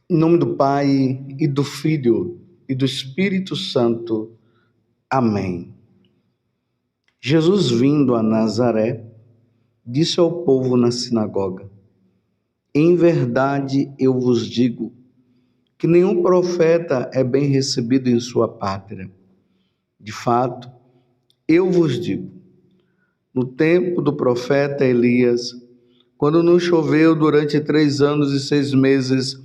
Em nome do Pai, e do Filho, e do Espírito Santo. Amém. Jesus, vindo a Nazaré, disse ao povo na sinagoga: Em verdade eu vos digo, que nenhum profeta é bem recebido em sua pátria. De fato, eu vos digo, no tempo do profeta Elias, quando não choveu durante 3 anos e 6 meses,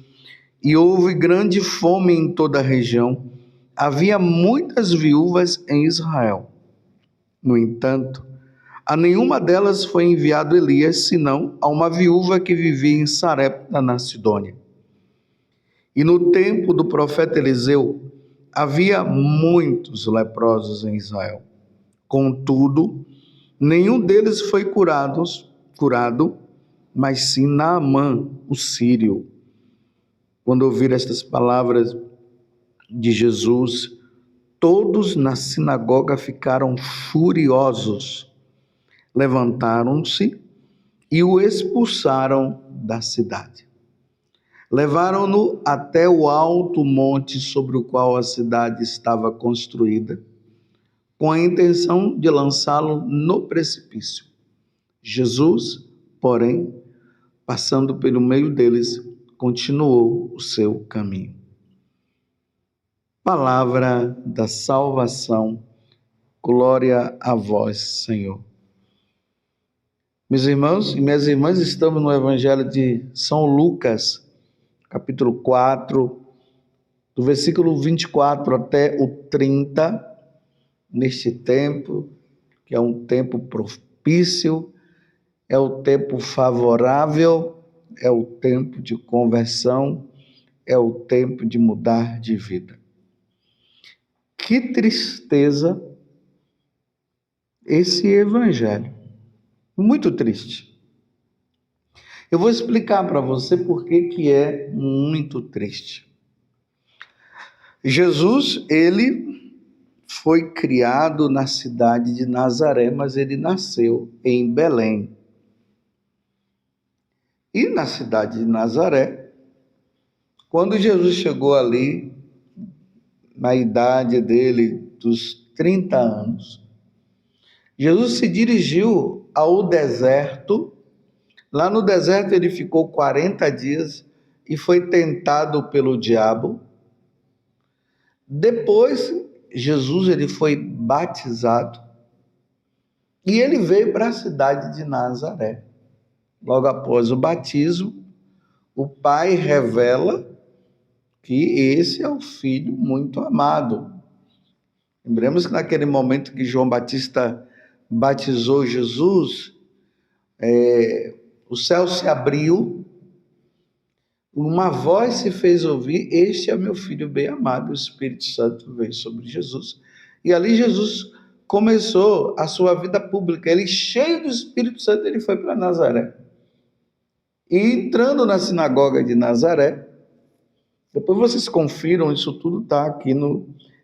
e houve grande fome em toda a região, havia muitas viúvas em Israel. No entanto, a nenhuma delas foi enviado Elias, senão a uma viúva que vivia em Sarepta, na Sidônia. E no tempo do profeta Eliseu, havia muitos leprosos em Israel. Contudo, nenhum deles foi curado, mas sim Naamã, o sírio. Quando ouviram estas palavras de Jesus, todos na sinagoga ficaram furiosos. Levantaram-se e o expulsaram da cidade. Levaram-no até o alto monte sobre o qual a cidade estava construída, com a intenção de lançá-lo no precipício. Jesus, porém, passando pelo meio deles, continuou o seu caminho. Palavra da salvação, glória a vós, Senhor. Meus irmãos e minhas irmãs, estamos no Evangelho de São Lucas, capítulo 4, do versículo 24 até o 30, neste tempo, que é um tempo propício, é o tempo favorável, é o tempo de conversão, é o tempo de mudar de vida. Que tristeza esse evangelho, muito triste. Eu vou explicar para você por que é muito triste. Jesus, ele foi criado na cidade de Nazaré, mas ele nasceu em Belém. E na cidade de Nazaré, quando Jesus chegou ali, na idade dele dos 30 anos, Jesus se dirigiu ao deserto. Lá no deserto ele ficou 40 dias e foi tentado pelo diabo. Depois, Jesus ele foi batizado e ele veio para a cidade de Nazaré. Logo após o batismo, o pai revela que esse é o filho muito amado. Lembremos que naquele momento que João Batista batizou Jesus, o céu se abriu, uma voz se fez ouvir: este é meu filho bem amado. O Espírito Santo veio sobre Jesus. E ali Jesus começou a sua vida pública. Ele, cheio do Espírito Santo, ele foi para Nazaré. E entrando na sinagoga de Nazaré, depois vocês confiram, isso tudo está aqui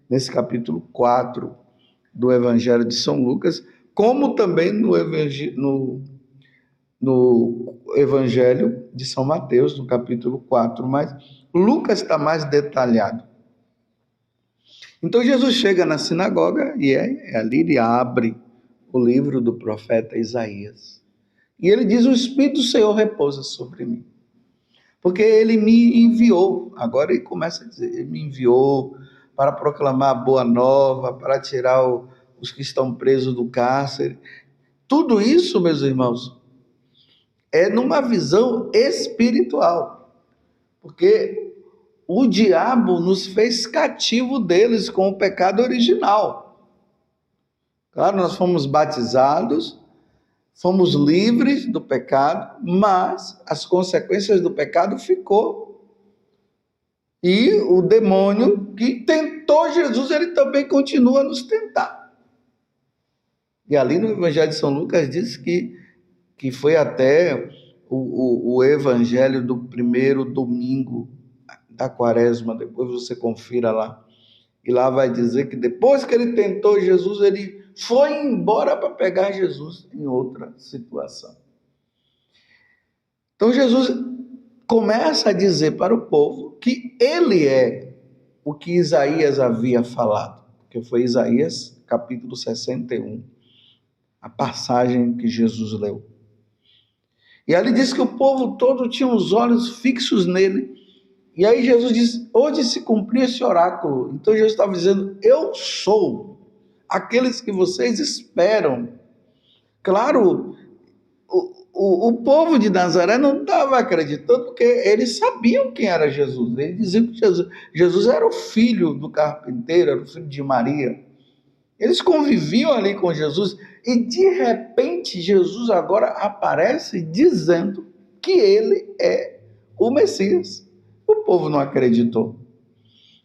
nesse capítulo 4 do Evangelho de São Lucas, como também no Evangelho de São Mateus, no capítulo 4, mas Lucas está mais detalhado. Então Jesus chega na sinagoga e ali ele abre o livro do profeta Isaías. E ele diz: o Espírito do Senhor repousa sobre mim, porque ele me enviou. Agora ele começa a dizer: ele me enviou para proclamar a boa nova, para tirar os que estão presos do cárcere. Tudo isso, meus irmãos, é numa visão espiritual, porque o diabo nos fez cativo deles com o pecado original. Claro, nós fomos batizados, fomos livres do pecado, mas as consequências do pecado ficou. E o demônio que tentou Jesus, ele também continua a nos tentar. E ali no Evangelho de São Lucas diz que foi até o evangelho do primeiro domingo da quaresma. Depois você confira lá. E lá vai dizer que depois que ele tentou Jesus, ele foi embora para pegar Jesus em outra situação. Então Jesus começa a dizer para o povo que ele é o que Isaías havia falado, que foi Isaías capítulo 61, a passagem que Jesus leu. E ali diz que o povo todo tinha os olhos fixos nele. E aí Jesus diz, hoje se cumpriu esse oráculo. Então Jesus estava dizendo, eu sou aqueles que vocês esperam. Claro, o povo de Nazaré não estava acreditando, porque eles sabiam quem era Jesus. Eles diziam que Jesus era o filho do carpinteiro, era o filho de Maria. Eles conviviam ali com Jesus e de repente Jesus agora aparece dizendo que ele é o Messias. O povo não acreditou.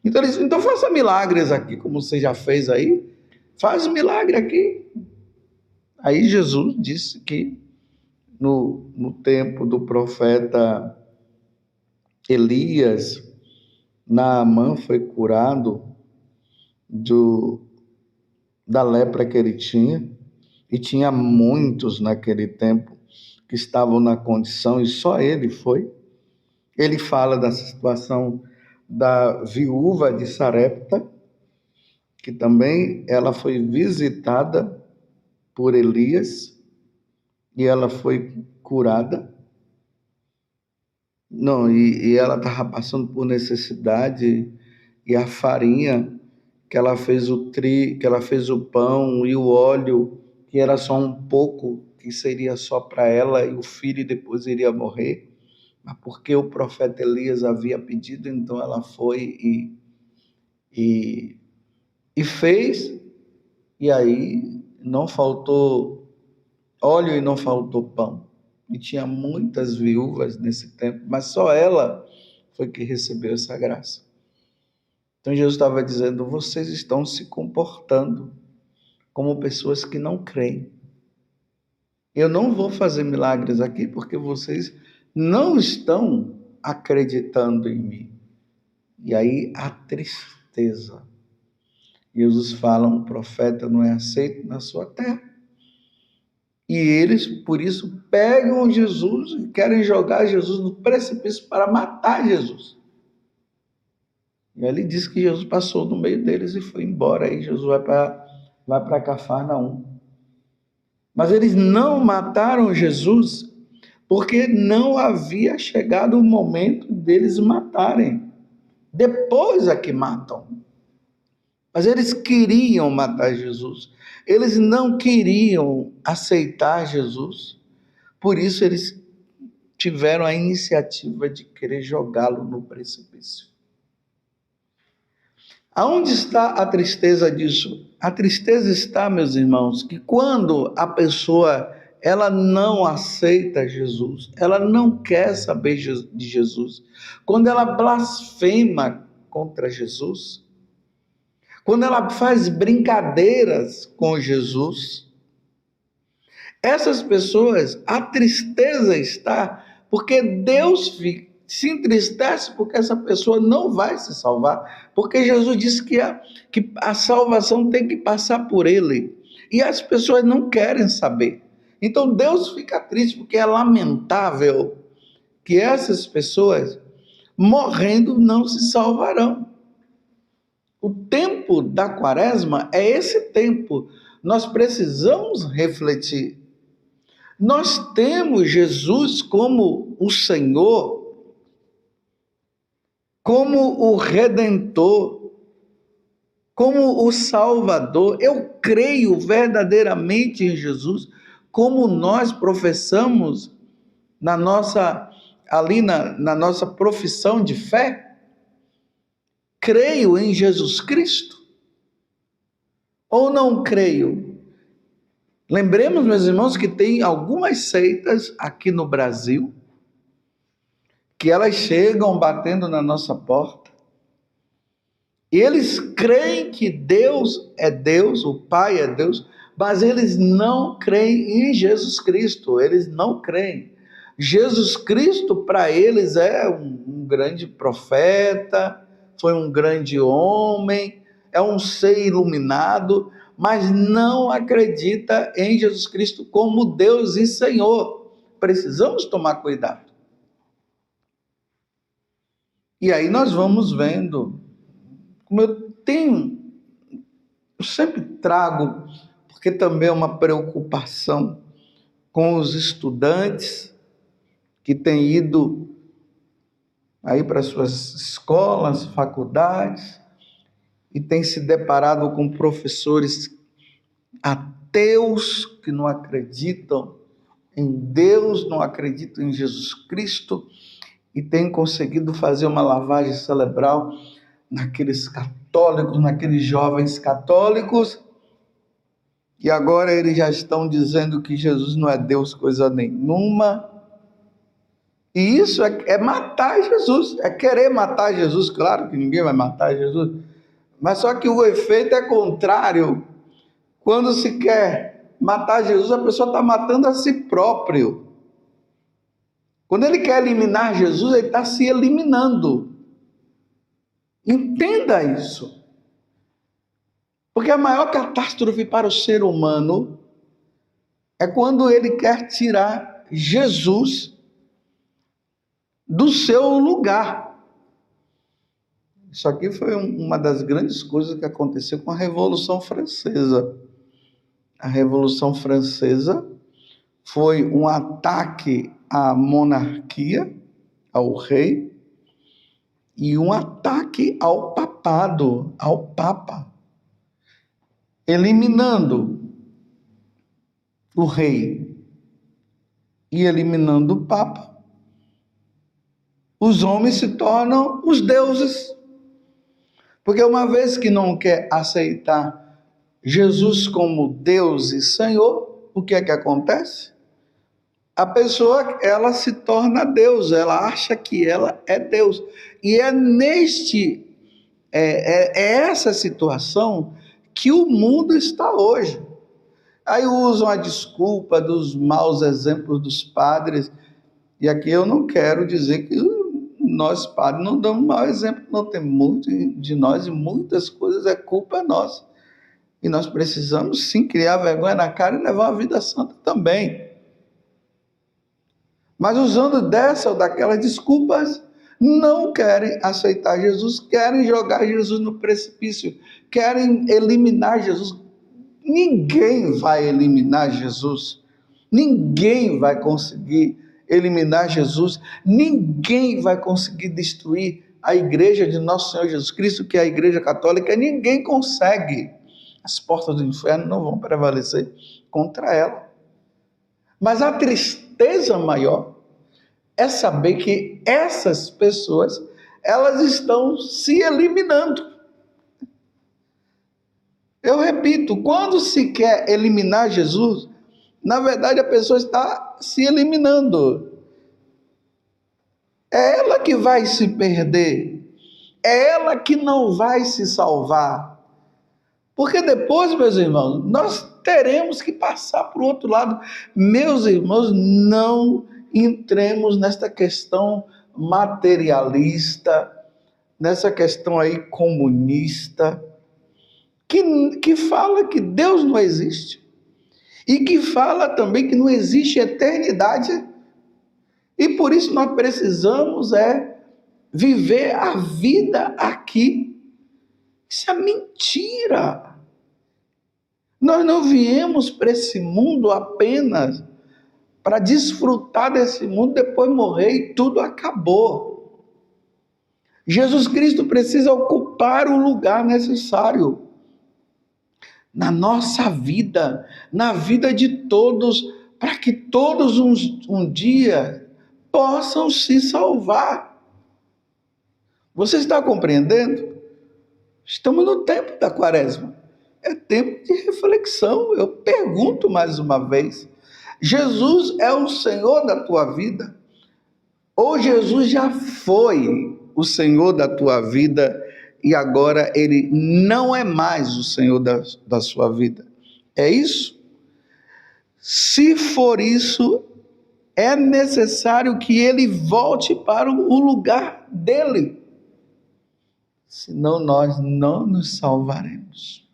Então eles então faça milagres aqui, como você já fez aí. Faz milagre aqui. Aí Jesus disse que no tempo do profeta Elias, Naamã foi curado da lepra que ele tinha, e tinha muitos naquele tempo que estavam na condição, e só ele foi. Ele fala da situação da viúva de Sarepta, que também ela foi visitada por Elias, e ela foi curada. Não, e ela estava passando por necessidade, e a farinha que ela fez que ela fez o pão e o óleo, que era só um pouco, que seria só para ela e o filho, e depois iria morrer. Mas porque o profeta Elias havia pedido, então ela foi e fez, e aí não faltou óleo e não faltou pão. E tinha muitas viúvas nesse tempo, mas só ela foi que recebeu essa graça. Então Jesus estava dizendo, vocês estão se comportando como pessoas que não creem. Eu não vou fazer milagres aqui porque vocês não estão acreditando em mim. E aí a tristeza. Jesus fala, um profeta não é aceito na sua terra. E eles, por isso, pegam Jesus e querem jogar Jesus no precipício para matar Jesus. E ele diz que Jesus passou no meio deles e foi embora. Aí Jesus vai para Cafarnaum. Mas eles não mataram Jesus porque não havia chegado o momento deles matarem. Depois é que matam. Mas eles queriam matar Jesus. Eles não queriam aceitar Jesus. Por isso eles tiveram a iniciativa de querer jogá-lo no precipício. Aonde está a tristeza disso? A tristeza está, meus irmãos, que quando a pessoa ela não aceita Jesus, ela não quer saber de Jesus, quando ela blasfema contra Jesus, quando ela faz brincadeiras com Jesus, essas pessoas, a tristeza está porque Deus se entristece porque essa pessoa não vai se salvar, porque Jesus disse que a salvação tem que passar por ele, e as pessoas não querem saber. Então Deus fica triste porque é lamentável que essas pessoas, morrendo, não se salvarão. O tempo da quaresma é esse tempo. Nós precisamos refletir. Nós temos Jesus como o Senhor, como o Redentor, como o Salvador. Eu creio verdadeiramente em Jesus, como nós professamos na nossa profissão de fé. Creio em Jesus Cristo ou não creio? Lembremos, meus irmãos, que tem algumas seitas aqui no Brasil que elas chegam batendo na nossa porta e eles creem que Deus é Deus, o Pai é Deus, mas eles não creem em Jesus Cristo, eles não creem. Jesus Cristo para eles é um grande profeta, foi um grande homem, é um ser iluminado, mas não acredita em Jesus Cristo como Deus e Senhor. Precisamos tomar cuidado. E aí nós vamos vendo, como eu sempre trago, porque também é uma preocupação com os estudantes que têm ido aí para suas escolas, faculdades, e têm se deparado com professores ateus que não acreditam em Deus, não acreditam em Jesus Cristo, e têm conseguido fazer uma lavagem cerebral naqueles católicos, naqueles jovens católicos, e agora eles já estão dizendo que Jesus não é Deus coisa nenhuma. E isso é matar Jesus, é querer matar Jesus. Claro que ninguém vai matar Jesus, mas só que o efeito é contrário. Quando se quer matar Jesus, a pessoa está matando a si próprio. Quando ele quer eliminar Jesus, ele está se eliminando. Entenda isso. Porque a maior catástrofe para o ser humano é quando ele quer tirar Jesus do seu lugar. Isso aqui foi uma das grandes coisas que aconteceu com a Revolução Francesa. A Revolução Francesa foi um ataque à monarquia, ao rei, e um ataque ao papado, ao papa, eliminando o rei e eliminando o papa. Os homens se tornam os deuses, porque uma vez que não quer aceitar Jesus como Deus e Senhor, o que é que acontece? A pessoa, ela se torna Deus, ela acha que ela é Deus. E é essa situação que o mundo está hoje. Aí usam a desculpa dos maus exemplos dos padres, e aqui eu não quero dizer que nós padres não damos mau exemplo, não, tem muito de nós e muitas coisas é culpa nossa. E nós precisamos sim criar vergonha na cara e levar uma vida santa também. Mas usando dessa ou daquelas desculpas, não querem aceitar Jesus, querem jogar Jesus no precipício, querem eliminar Jesus. Ninguém vai eliminar Jesus, ninguém vai conseguir eliminar Jesus, ninguém vai conseguir destruir a igreja de nosso Senhor Jesus Cristo, que é a igreja católica, ninguém consegue. As portas do inferno não vão prevalecer contra ela. Mas a tristeza maior é saber que essas pessoas, elas estão se eliminando. Eu repito, quando se quer eliminar Jesus, na verdade a pessoa está se eliminando. É ela que vai se perder. É ela que não vai se salvar. Porque depois, meus irmãos, nós teremos que passar para o outro lado. Meus irmãos, não entremos nesta questão materialista, nessa questão aí comunista, que fala que Deus não existe e que fala também que não existe eternidade, e por isso nós precisamos viver a vida aqui. Isso é mentira. Nós não viemos para esse mundo apenas para desfrutar desse mundo, depois morrer e tudo acabou. Jesus Cristo precisa ocupar o lugar necessário na nossa vida, na vida de todos, para que todos um dia possam se salvar. Você está compreendendo? Estamos no tempo da Quaresma. É tempo de reflexão. Eu pergunto mais uma vez: Jesus é o Senhor da tua vida? Ou Jesus já foi o Senhor da tua vida e agora ele não é mais o Senhor da sua vida? É isso? Se for isso, é necessário que ele volte para o lugar dele. Senão nós não nos salvaremos.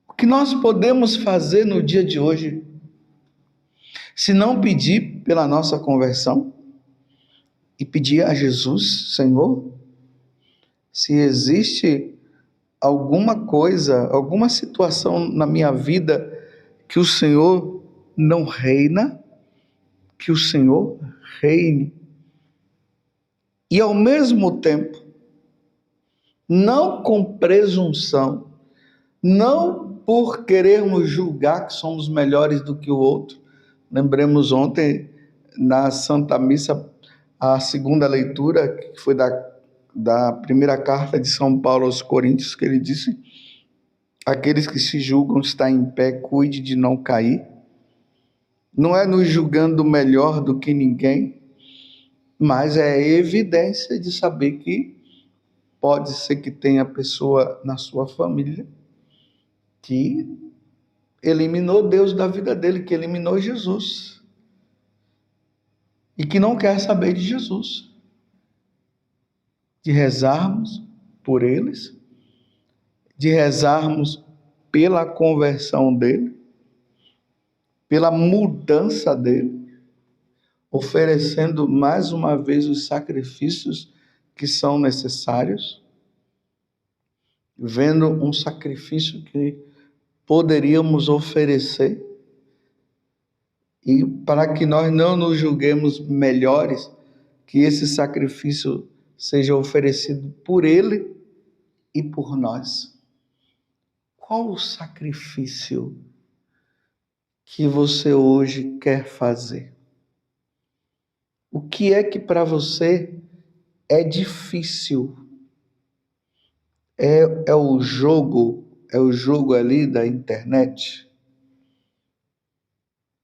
O que nós podemos fazer no dia de hoje, se não pedir pela nossa conversão, e pedir a Jesus: Senhor, se existe alguma coisa, alguma situação na minha vida que o Senhor não reina, que o Senhor reine. E ao mesmo tempo, não com presunção, não por querermos julgar que somos melhores do que o outro. Lembremos ontem, na Santa Missa, a segunda leitura, que foi da primeira carta de São Paulo aos Coríntios, que ele disse: aqueles que se julgam estar em pé, cuide de não cair. Não é nos julgando melhor do que ninguém, mas é a evidência de saber que pode ser que tenha pessoa na sua família que eliminou Deus da vida dele, que eliminou Jesus, e que não quer saber de Jesus. De rezarmos por eles, de rezarmos pela conversão dele, pela mudança dele, oferecendo mais uma vez os sacrifícios que são necessários, vendo um sacrifício que poderíamos oferecer, e para que nós não nos julguemos melhores, que esse sacrifício seja oferecido por ele e por nós. Qual o sacrifício que você hoje quer fazer? O que é que para você é difícil? É o jogo ali da internet?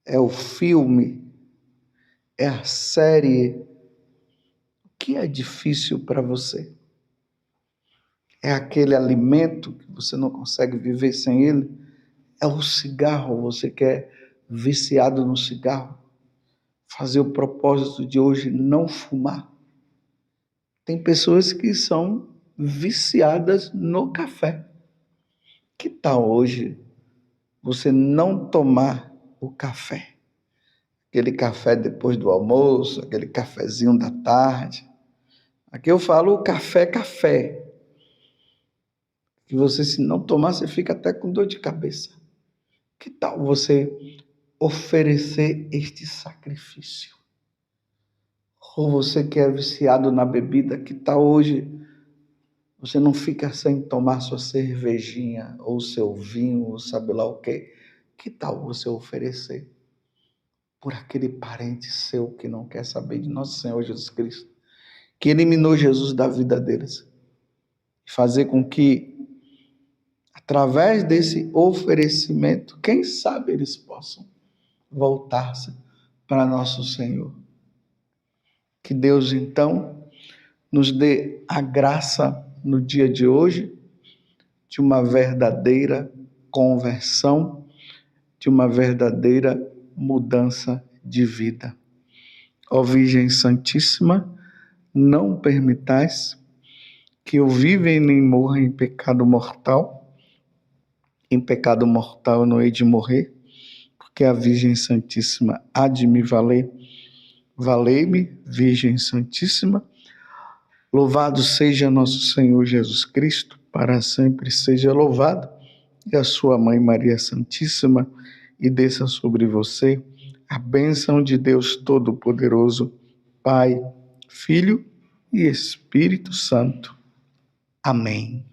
É o filme? É a série? O que é difícil para você? É aquele alimento que você não consegue viver sem ele? É o cigarro, você quer viciado no cigarro? Fazer o propósito de hoje não fumar? Tem pessoas que são viciadas no café. Que tal hoje você não tomar o café? Aquele café depois do almoço, aquele cafezinho da tarde. Aqui eu falo o café. Que você, se não tomar, você fica até com dor de cabeça. Que tal você oferecer este sacrifício? Ou você que é viciado na bebida, que tal hoje você não fica sem tomar sua cervejinha, ou seu vinho, ou sabe lá o quê? Que tal você oferecer por aquele parente seu que não quer saber de nosso Senhor Jesus Cristo, que eliminou Jesus da vida deles? Fazer com que, através desse oferecimento, quem sabe eles possam voltar-se para nosso Senhor. Que Deus, então, nos dê a graça no dia de hoje de uma verdadeira conversão, de uma verdadeira mudança de vida. Ó Virgem Santíssima, não permitais que eu viva e nem morra em pecado mortal. Em pecado mortal eu não hei de morrer, porque a Virgem Santíssima há de me valer. Valei-me, Virgem Santíssima. Louvado seja nosso Senhor Jesus Cristo, para sempre seja louvado, e a sua Mãe Maria Santíssima, e desça sobre você a bênção de Deus Todo-Poderoso, Pai, Filho e Espírito Santo. Amém.